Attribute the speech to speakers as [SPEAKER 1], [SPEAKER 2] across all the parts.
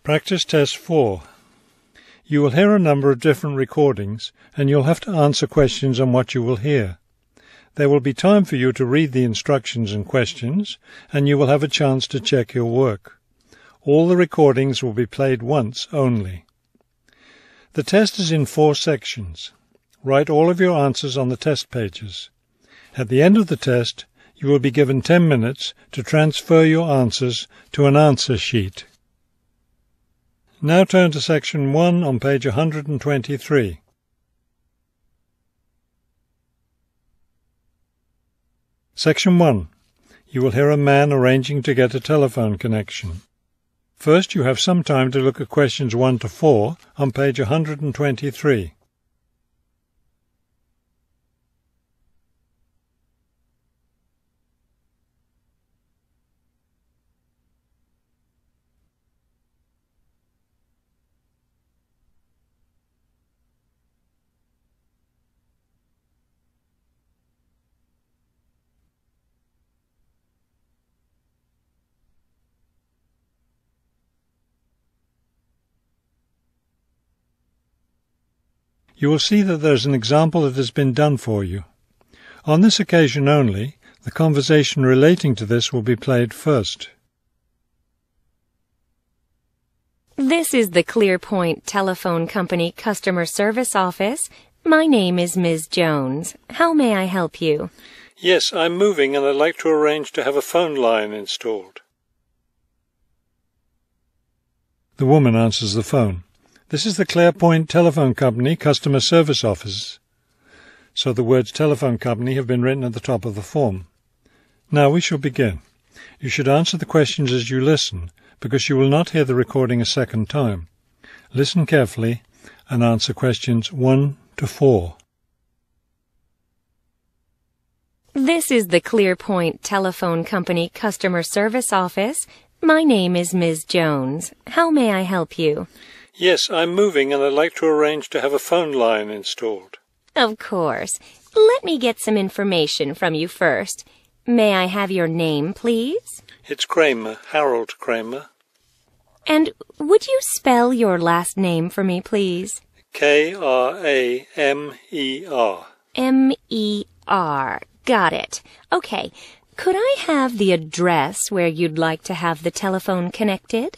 [SPEAKER 1] Practice Test 4. You will hear a number of different recordings, and you'll have to answer questions on what you will hear. There will be time for you to read the instructions and questions, and you will have a chance to check your work. All the recordings will be played once only. The test is in 4 sections. Write all of your answers on the test pages. At the end of the test, you will be given 10 minutes to transfer your answers to an answer sheet. Now turn to Section 1 on page 123. Section 1. You will hear a man arranging to get a telephone connection. First, you have some time to look at questions 1 to 4 on page 123. You will see that there is an example that has been done for you. On this occasion only, the conversation relating to this will be played first.
[SPEAKER 2] This is the ClearPoint Telephone Company Customer Service Office. My name is Ms. Jones. How may I help you?
[SPEAKER 1] Yes, I'm moving and I'd like to arrange to have a phone line installed. The woman answers the phone. This is the ClearPoint Telephone Company Customer Service Office. So the words telephone company have been written at the top of the form. Now we shall begin. You should answer the questions as you listen, because you will not hear the recording a second time. Listen carefully and answer questions 1 to 4.
[SPEAKER 2] This is the ClearPoint Telephone Company Customer Service Office. My name is Ms. Jones. How may I help you?
[SPEAKER 1] Yes, I'm moving and I'd like to arrange to have a phone line installed.
[SPEAKER 2] Of course. Let me get some information from you first. May I have your name, please?
[SPEAKER 1] It's Kramer, Harold Kramer.
[SPEAKER 2] And would you spell your last name for me, please?
[SPEAKER 1] Kramer.
[SPEAKER 2] M-E-R. Got it. Okay. Could I have the address where you'd like to have the telephone connected?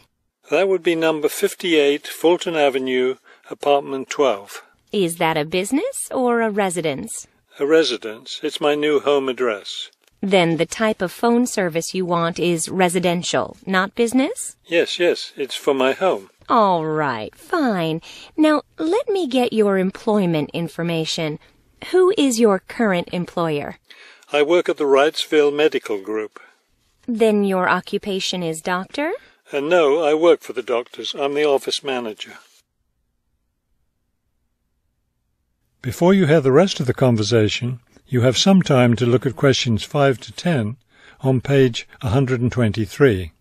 [SPEAKER 1] That would be number 58, Fulton Avenue, apartment 12.
[SPEAKER 2] Is that a business or a residence?
[SPEAKER 1] A residence. It's my new home address.
[SPEAKER 2] Then the type of phone service you want is residential, not business?
[SPEAKER 1] Yes, it's for my home.
[SPEAKER 2] All right, fine. Now, let me get your employment information. Who is your current employer?
[SPEAKER 1] I work at the Wrightsville Medical Group.
[SPEAKER 2] Then your occupation is doctor?
[SPEAKER 1] No, I work for the doctors. I'm the office manager. Before you hear the rest of the conversation, you have some time to look at questions 5 to 10 on page 123.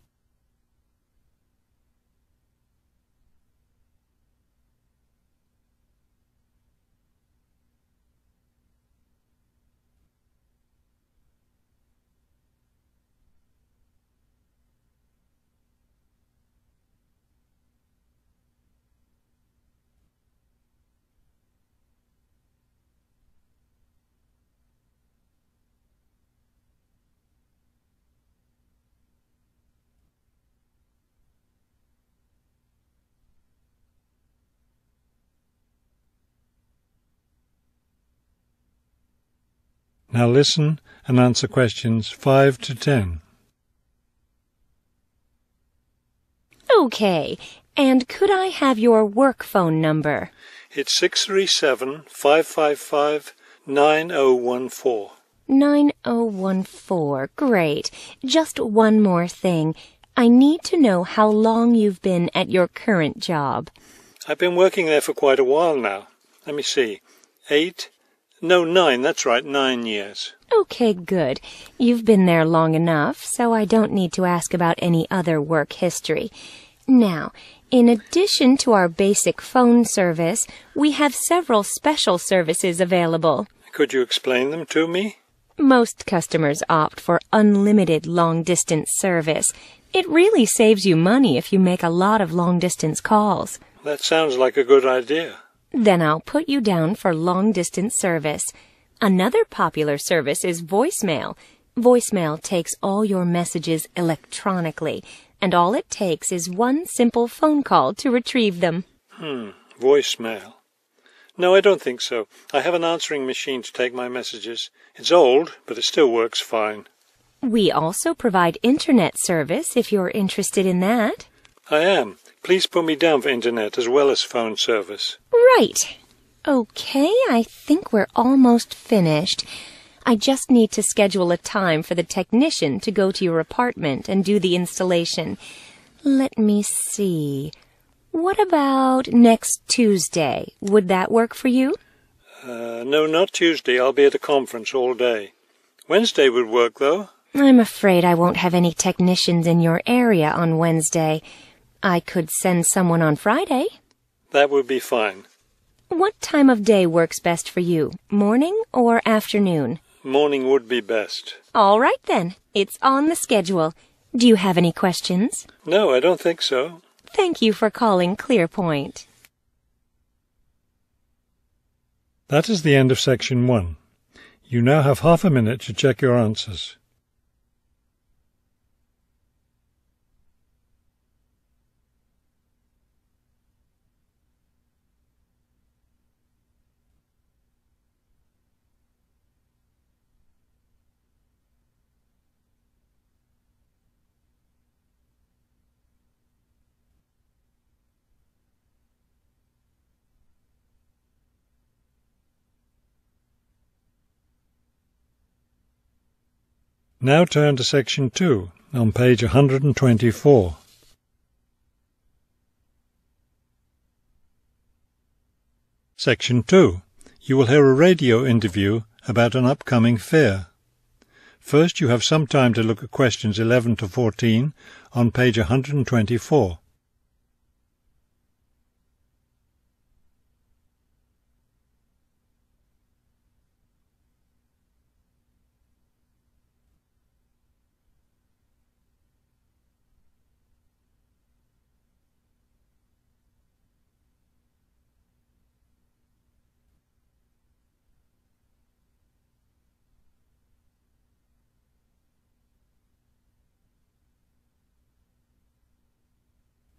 [SPEAKER 1] Now listen and answer questions 5 to 10.
[SPEAKER 2] Okay. And could I have your work phone number?
[SPEAKER 1] It's 637-555-9014.
[SPEAKER 2] 9014. Great. Just one more thing. I need to know how long you've been at your current job.
[SPEAKER 1] I've been working there for quite a while now. Let me see. 9, that's right, 9 years.
[SPEAKER 2] Okay, good. You've been there long enough, so I don't need to ask about any other work history. Now, in addition to our basic phone service, we have several special services available.
[SPEAKER 1] Could you explain them to me?
[SPEAKER 2] Most customers opt for unlimited long-distance service. It really saves you money if you make a lot of long-distance calls.
[SPEAKER 1] That sounds like a good idea.
[SPEAKER 2] Then I'll put you down for long-distance service. Another popular service is voicemail. Voicemail takes all your messages electronically, and all it takes is one simple phone call to retrieve them.
[SPEAKER 1] Voicemail. No, I don't think so. I have an answering machine to take my messages. It's old, but it still works fine.
[SPEAKER 2] We also provide internet service if you're interested in that.
[SPEAKER 1] I am. Please put me down for internet as well as phone service.
[SPEAKER 2] Right. Okay, I think we're almost finished. I just need to schedule a time for the technician to go to your apartment and do the installation. Let me see. What about next Tuesday? Would that work for you?
[SPEAKER 1] No, not Tuesday. I'll be at a conference all day. Wednesday would work, though.
[SPEAKER 2] I'm afraid I won't have any technicians in your area on Wednesday. I could send someone on Friday.
[SPEAKER 1] That would be fine.
[SPEAKER 2] What time of day works best for you? Morning or afternoon?
[SPEAKER 1] Morning would be best.
[SPEAKER 2] All right, then. It's on the schedule. Do you have any questions?
[SPEAKER 1] No, I don't think so.
[SPEAKER 2] Thank you for calling Clearpoint.
[SPEAKER 1] That is the end of section 1. You now have half a minute to check your answers. Now turn to section 2 on page 124. Section 2. You will hear a radio interview about an upcoming fair. First, you have some time to look at questions 11 to 14 on page 124.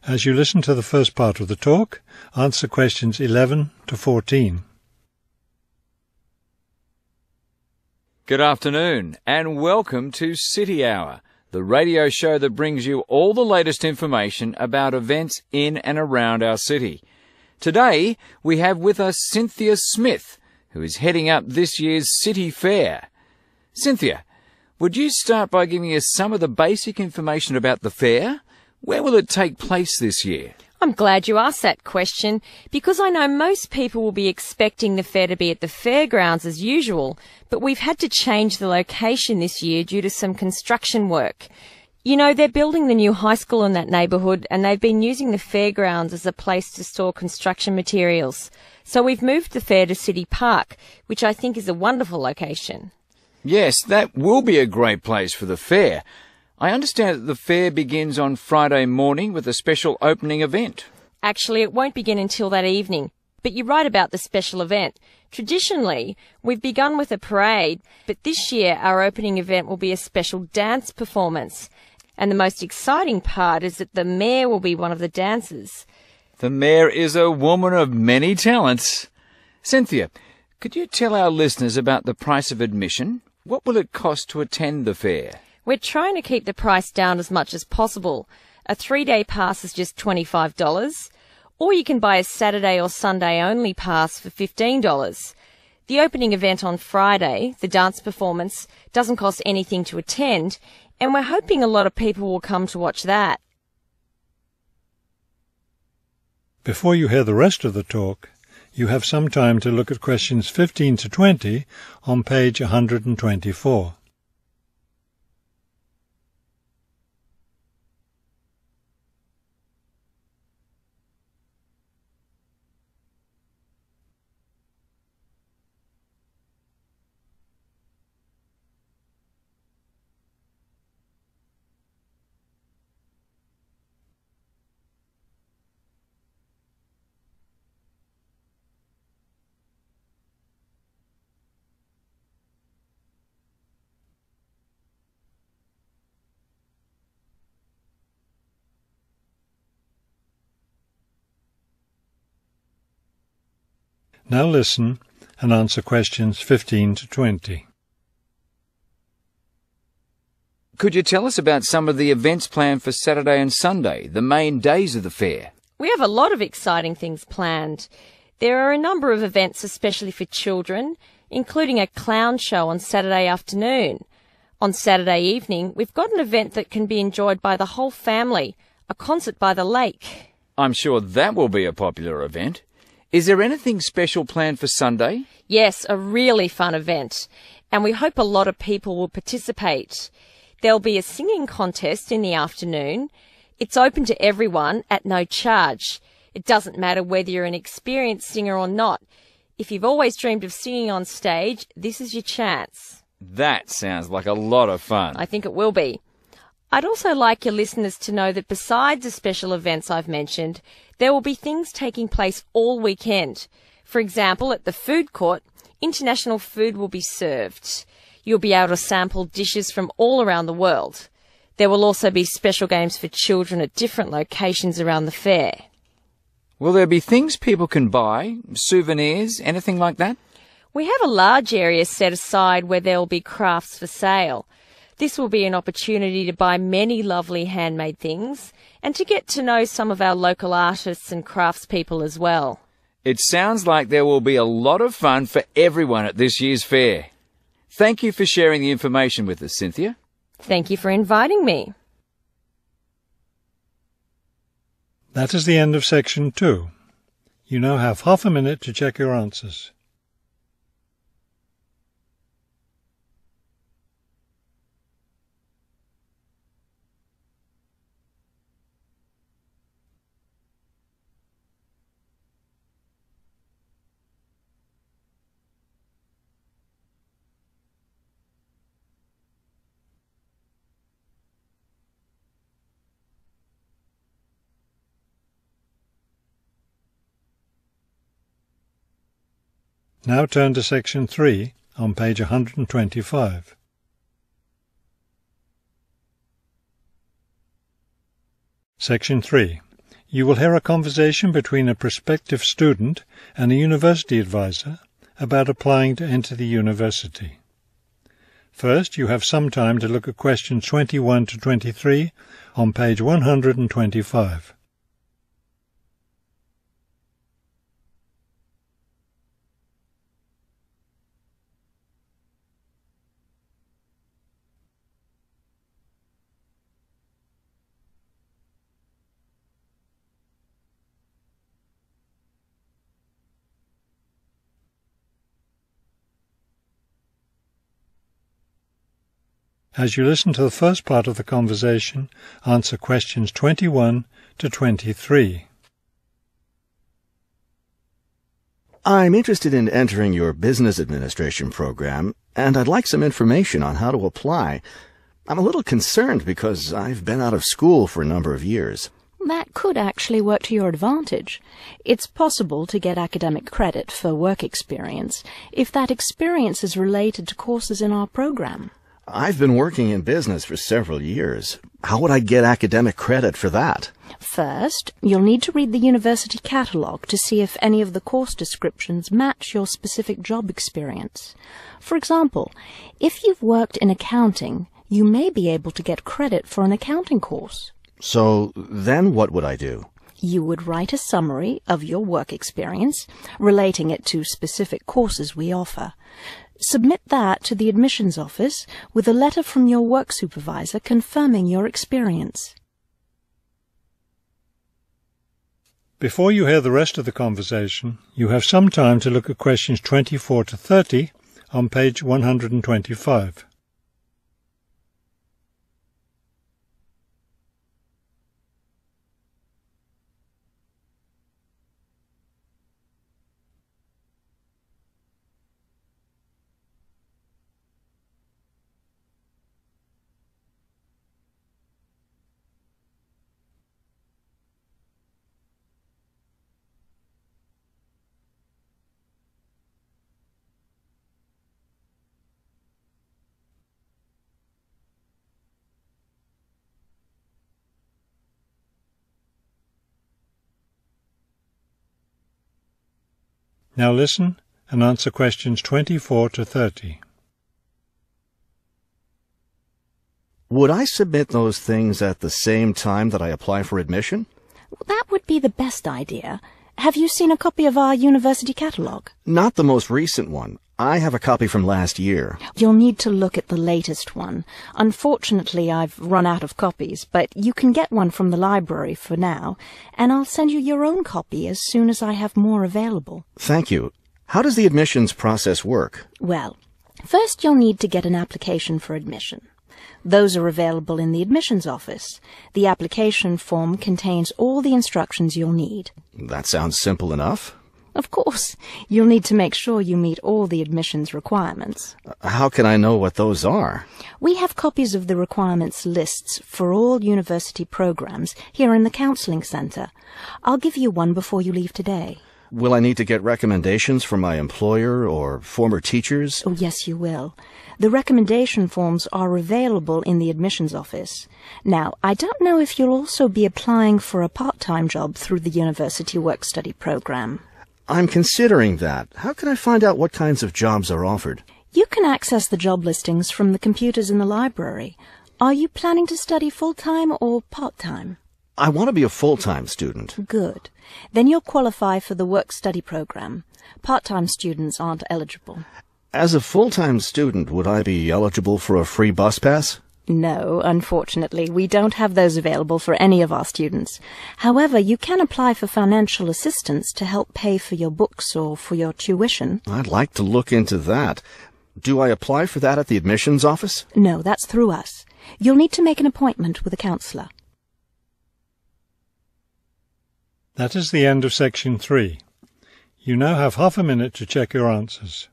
[SPEAKER 1] As you listen to the first part of the talk, answer questions 11 to 14.
[SPEAKER 3] Good afternoon and welcome to City Hour, the radio show that brings you all the latest information about events in and around our city. Today we have with us Cynthia Smith, who is heading up this year's City Fair. Cynthia, would you start by giving us some of the basic information about the fair? Where will it take place this year?
[SPEAKER 4] I'm glad you asked that question, because I know most people will be expecting the fair to be at the fairgrounds as usual, but we've had to change the location this year due to some construction work. You know, they're building the new high school in that neighbourhood, and they've been using the fairgrounds as a place to store construction materials. So we've moved the fair to City Park, which I think is a wonderful location.
[SPEAKER 3] Yes, that will be a great place for the fair. I understand that the fair begins on Friday morning with a special opening event.
[SPEAKER 4] Actually, it won't begin until that evening, but you're right about the special event. Traditionally, we've begun with a parade, but this year our opening event will be a special dance performance. And the most exciting part is that the mayor will be one of the dancers.
[SPEAKER 3] The mayor is a woman of many talents. Cynthia, could you tell our listeners about the price of admission? What will it cost to attend the fair?
[SPEAKER 4] We're trying to keep the price down as much as possible. A 3-day pass is just $25, or you can buy a Saturday or Sunday only pass for $15. The opening event on Friday, the dance performance, doesn't cost anything to attend, and we're hoping a lot of people will come to watch that.
[SPEAKER 1] Before you hear the rest of the talk, you have some time to look at questions 15 to 20 on page 124. Now listen and answer questions 15 to 20.
[SPEAKER 3] Could you tell us about some of the events planned for Saturday and Sunday, the main days of the fair?
[SPEAKER 4] We have a lot of exciting things planned. There are a number of events especially for children, including a clown show on Saturday afternoon. On Saturday evening, we've got an event that can be enjoyed by the whole family, a concert by the lake.
[SPEAKER 3] I'm sure that will be a popular event. Is there anything special planned for Sunday?
[SPEAKER 4] Yes, a really fun event, and we hope a lot of people will participate. There'll be a singing contest in the afternoon. It's open to everyone at no charge. It doesn't matter whether you're an experienced singer or not. If you've always dreamed of singing on stage, this is your chance.
[SPEAKER 3] That sounds like a lot of fun.
[SPEAKER 4] I think it will be. I'd also like your listeners to know that besides the special events I've mentioned, there will be things taking place all weekend. For example, at the food court, international food will be served. You'll be able to sample dishes from all around the world. There will also be special games for children at different locations around the fair.
[SPEAKER 3] Will there be things people can buy, souvenirs, anything like that?
[SPEAKER 4] We have a large area set aside where there will be crafts for sale. This will be an opportunity to buy many lovely handmade things and to get to know some of our local artists and craftspeople as well.
[SPEAKER 3] It sounds like there will be a lot of fun for everyone at this year's fair. Thank you for sharing the information with us, Cynthia.
[SPEAKER 4] Thank you for inviting me.
[SPEAKER 1] That is the end of section 2. You now have half a minute to check your answers. Now turn to section 3 on page 125. Section 3. You will hear a conversation between a prospective student and a university advisor about applying to enter the university. First, you have some time to look at questions 21 to 23 on page 125. As you listen to the first part of the conversation, answer questions 21 to 23.
[SPEAKER 5] I'm interested in entering your business administration program, and I'd like some information on how to apply. I'm a little concerned because I've been out of school for a number of years.
[SPEAKER 6] That could actually work to your advantage. It's possible to get academic credit for work experience if that experience is related to courses in our program.
[SPEAKER 5] I've been working in business for several years. How would I get academic credit for that?
[SPEAKER 6] First, you'll need to read the university catalogue to see if any of the course descriptions match your specific job experience. For example, if you've worked in accounting, you may be able to get credit for an accounting course.
[SPEAKER 5] So then what would I do?
[SPEAKER 6] You would write a summary of your work experience, relating it to specific courses we offer. Submit that to the admissions office with a letter from your work supervisor confirming your experience.
[SPEAKER 1] Before you hear the rest of the conversation, you have some time to look at questions 24 to 30 on page 125. Now listen and answer questions 24 to 30.
[SPEAKER 5] Would I submit those things at the same time that I apply for admission?
[SPEAKER 6] That would be the best idea. Have you seen a copy of our university catalogue?
[SPEAKER 5] Not the most recent one. I have a copy from last year.
[SPEAKER 6] You'll need to look at the latest one. Unfortunately, I've run out of copies, but you can get one from the library for now, and I'll send you your own copy as soon as I have more available.
[SPEAKER 5] Thank you. How does the admissions process work?
[SPEAKER 6] Well, first you'll need to get an application for admission. Those are available in the admissions office. The application form contains all the instructions you'll need.
[SPEAKER 5] That sounds simple enough.
[SPEAKER 6] Of course, you'll need to make sure you meet all the admissions requirements.
[SPEAKER 5] How can I know what those are?
[SPEAKER 6] We have copies of the requirements lists for all university programs here in the counseling center. I'll give you one before you leave today.
[SPEAKER 5] Will I need to get recommendations from my employer or former teachers?
[SPEAKER 6] Oh, yes, you will. The recommendation forms are available in the admissions office. Now, I don't know if you'll also be applying for a part-time job through the university work-study program.
[SPEAKER 5] I'm considering that. How can I find out what kinds of jobs are offered?
[SPEAKER 6] You can access the job listings from the computers in the library. Are you planning to study full-time or part-time?
[SPEAKER 5] I want to be a full-time student.
[SPEAKER 6] Good. Then you'll qualify for the work-study program. Part-time students aren't eligible.
[SPEAKER 5] As a full-time student, would I be eligible for a free bus pass?
[SPEAKER 6] No, unfortunately, we don't have those available for any of our students. However, you can apply for financial assistance to help pay for your books or for your tuition.
[SPEAKER 5] I'd like to look into that. Do I apply for that at the admissions office?
[SPEAKER 6] No, that's through us. You'll need to make an appointment with a counselor.
[SPEAKER 1] That is the end of section 3. You now have half a minute to check your answers.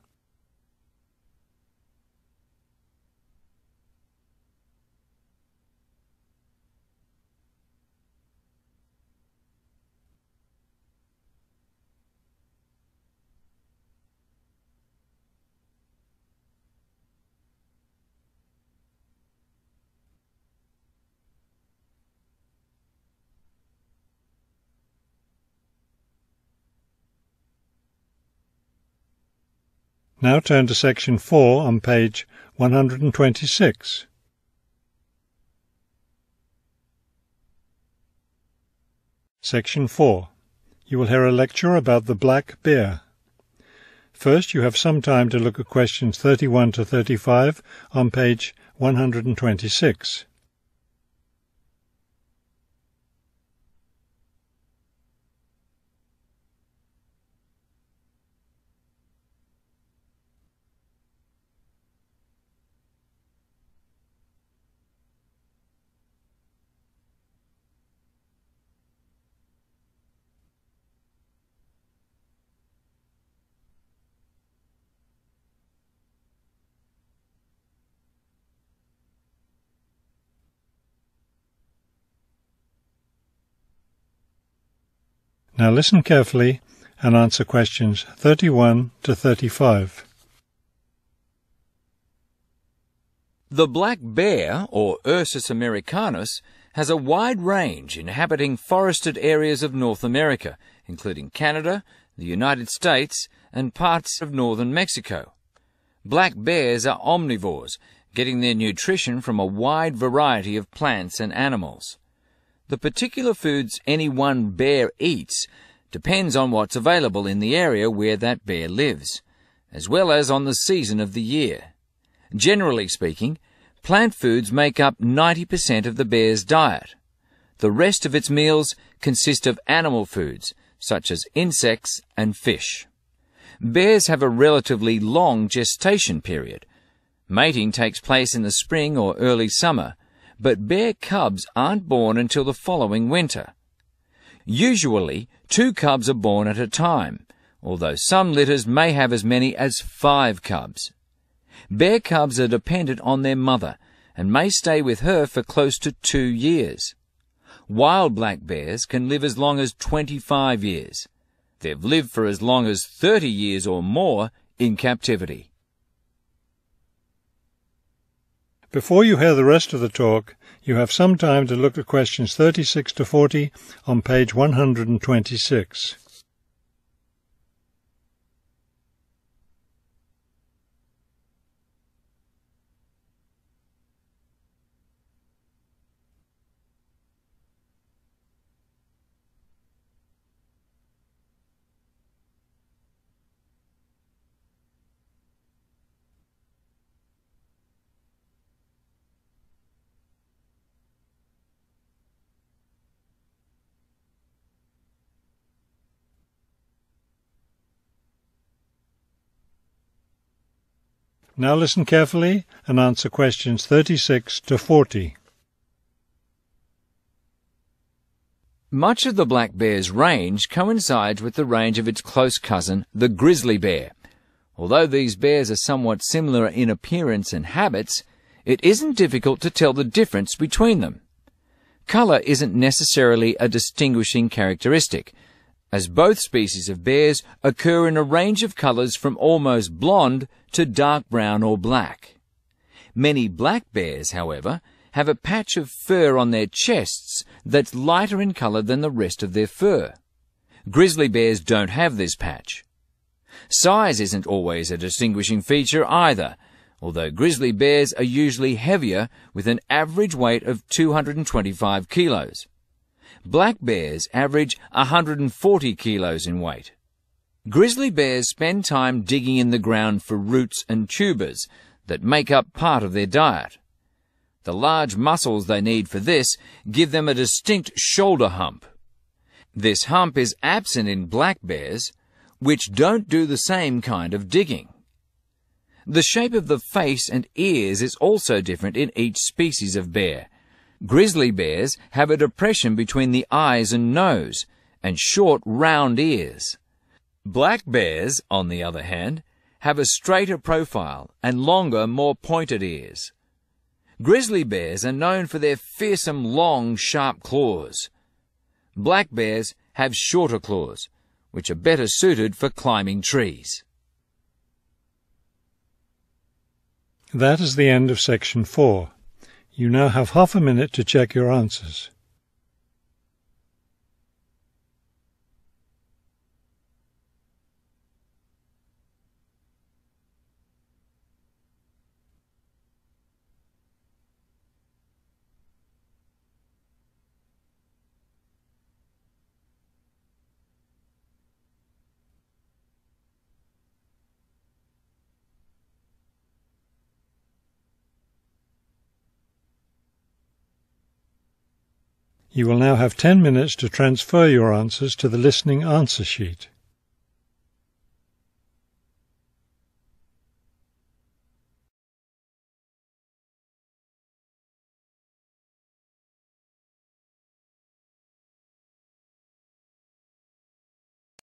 [SPEAKER 1] Now turn to section 4 on page 126. Section 4. You will hear a lecture about the black bear. First, you have some time to look at questions 31 to 35 on page 126. Now listen carefully and answer questions 31 to 35.
[SPEAKER 3] The black bear, or Ursus americanus, has a wide range inhabiting forested areas of North America, including Canada, the United States, and parts of northern Mexico. Black bears are omnivores, getting their nutrition from a wide variety of plants and animals. The particular foods any one bear eats depends on what's available in the area where that bear lives, as well as on the season of the year. Generally speaking, plant foods make up 90% of the bear's diet. The rest of its meals consist of animal foods, such as insects and fish. Bears have a relatively long gestation period. Mating takes place in the spring or early summer, but bear cubs aren't born until the following winter. Usually, 2 cubs are born at a time, although some litters may have as many as 5 cubs. Bear cubs are dependent on their mother and may stay with her for close to 2 years. Wild black bears can live as long as 25 years. They've lived for as long as 30 years or more in captivity.
[SPEAKER 1] Before you hear the rest of the talk, you have some time to look at questions 36 to 40 on page 126. Now listen carefully and answer questions 36 to 40.
[SPEAKER 3] Much of the black bear's range coincides with the range of its close cousin, the grizzly bear. Although these bears are somewhat similar in appearance and habits, it isn't difficult to tell the difference between them. Colour isn't necessarily a distinguishing characteristic, as both species of bears occur in a range of colours from almost blonde to dark brown or black. Many black bears, however, have a patch of fur on their chests that's lighter in colour than the rest of their fur. Grizzly bears don't have this patch. Size isn't always a distinguishing feature either, although grizzly bears are usually heavier with an average weight of 225 kilos. Black bears average 140 kilos in weight. Grizzly bears spend time digging in the ground for roots and tubers that make up part of their diet. The large muscles they need for this give them a distinct shoulder hump. This hump is absent in black bears, which don't do the same kind of digging. The shape of the face and ears is also different in each species of bear. Grizzly bears have a depression between the eyes and nose, and short, round ears. Black bears, on the other hand, have a straighter profile and longer, more pointed ears. Grizzly bears are known for their fearsome, long, sharp claws. Black bears have shorter claws, which are better suited for climbing trees.
[SPEAKER 1] That is the end of section 4. You now have half a minute to check your answers. You will now have 10 minutes to transfer your answers to the listening answer sheet.